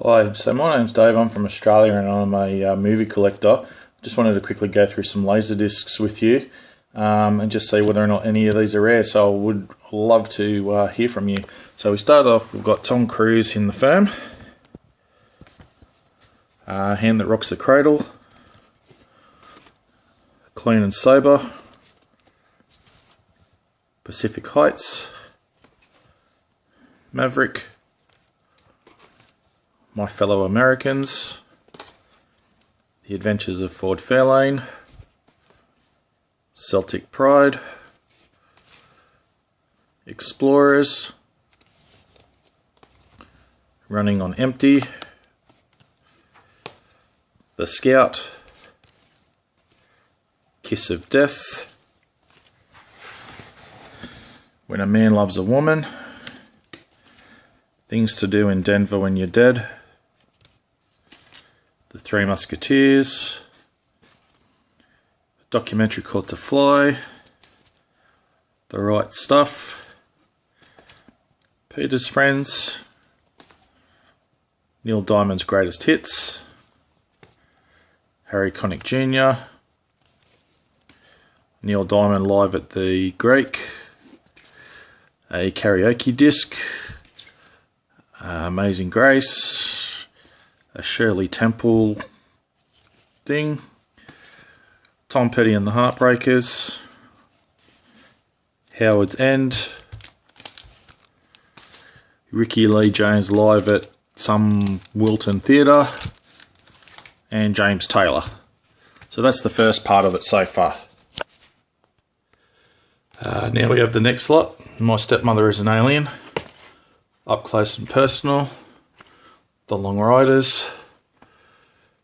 Hi, so my name's Dave, I'm from Australia and I'm a movie collector. Just wanted to quickly go through some Laserdiscs with you and just see whether or not any of these are rare, so I would love to hear from you. So we start off, we've got Tom Cruise in The Firm, Hand That Rocks the Cradle, Clean and Sober, Pacific Heights, Maverick, My Fellow Americans, The Adventures of Ford Fairlane, Celtic Pride, Explorers, Running on Empty, The Scout, Kiss of Death, When a Man Loves a Woman, Things to Do in Denver When You're Dead, The Three Musketeers, a documentary called To Fly, The Right Stuff, Peter's Friends, Neil Diamond's Greatest Hits, Harry Connick Jr., Neil Diamond Live at the Greek, a karaoke disc, Amazing Grace, a Shirley Temple thing, Tom Petty and the Heartbreakers, Howard's End, Ricky Lee Jones live at some Wilton Theatre, and James Taylor. So that's the first part of it so far. Now we have the next lot. My Stepmother is an Alien, Up Close and Personal, The Long Riders,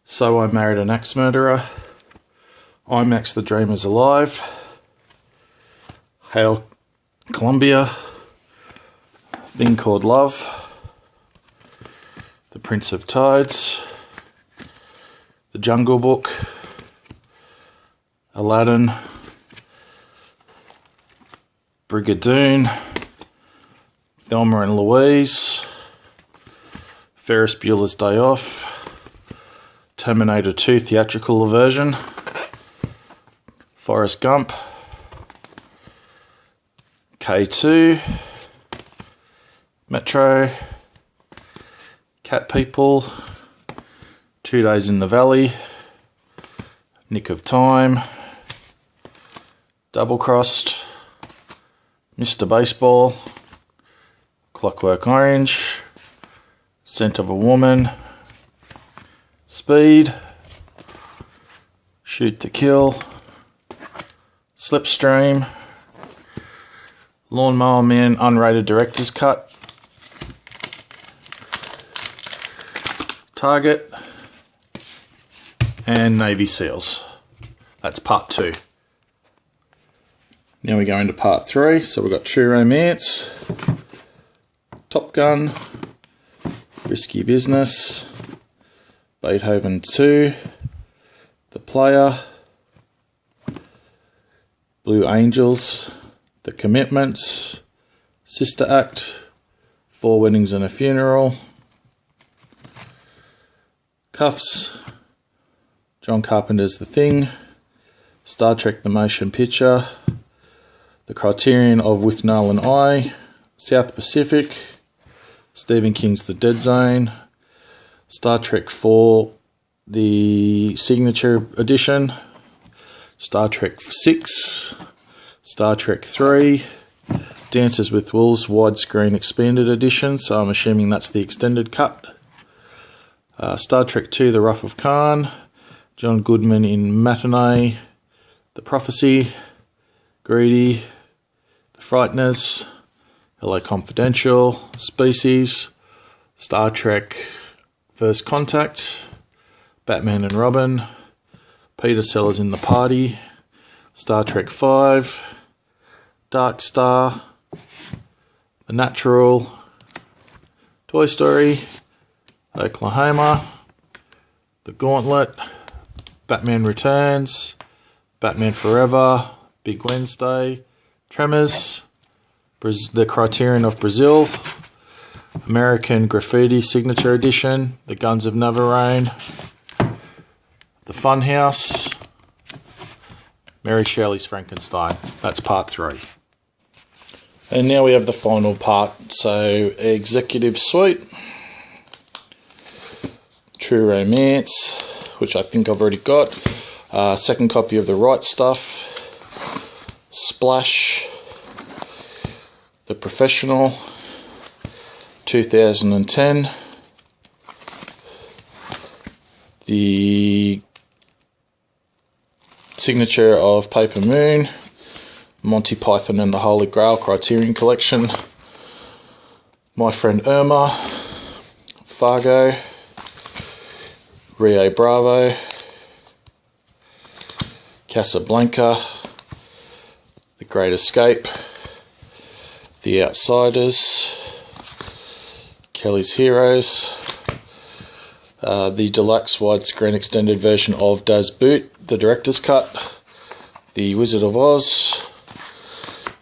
So I Married an Axe Murderer, IMAX The Dream is Alive, Hail Columbia, Thing Called Love, The Prince of Tides, The Jungle Book, Aladdin, Brigadoon, Thelma and Louise, Ferris Bueller's Day Off, Terminator 2 theatrical version, Forrest Gump, K2, Metro, Cat People, 2 Days in the Valley, Nick of Time, Double Crossed, Mr. Baseball, Clockwork Orange, Scent of a Woman, Speed, Shoot to Kill, Slipstream, Lawnmower Man Unrated Director's Cut, Target, and Navy SEALs. That's part 2. Now we go into part 3. So we've got True Romance, Top Gun, Risky Business, Beethoven 2, The Player, Blue Angels, The Commitments, Sister Act, 4 Weddings and a Funeral, Cuffs, John Carpenter's The Thing, Star Trek The Motion Picture, The Criterion of With Nolan I, South Pacific, Stephen King's The Dead Zone, Star Trek 4, the Signature Edition, Star Trek 6, Star Trek 3, Dances with Wolves Widescreen Expanded Edition, so I'm assuming that's the extended cut, Star Trek 2 The Wrath of Khan, John Goodman in Matinee, The Prophecy, Greedy, The Frighteners, LA Confidential, Species, Star Trek First Contact, Batman and Robin, Peter Sellers in the Party, Star Trek 5, Dark Star, The Natural, Toy Story, Oklahoma, The Gauntlet, Batman Returns, Batman Forever, Big Wednesday, Tremors, The Criterion of Brazil, American Graffiti Signature Edition, The Guns of Navarone, The Funhouse, Mary Shelley's Frankenstein. That's part 3. And now we have the final part. So, Executive Suite, True Romance, which I think I've already got. Second copy of The Right Stuff, Splash, The Professional, 2010, the Signature of Paper Moon, Monty Python and the Holy Grail Criterion Collection, My Friend Irma, Fargo, Rio Bravo, Casablanca, The Great Escape, The Outsiders, Kelly's Heroes, the deluxe widescreen extended version of Das Boot, the director's cut, The Wizard of Oz,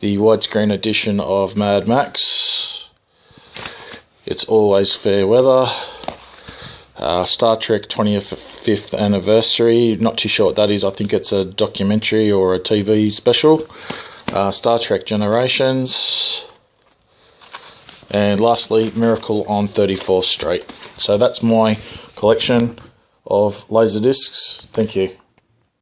the widescreen edition of Mad Max, It's Always Fair Weather, Star Trek 25th Anniversary, not too sure what that is, I think it's a documentary or a TV special, Star Trek Generations, and lastly, Miracle on 34th Street. So that's my collection of Laserdiscs. Thank you.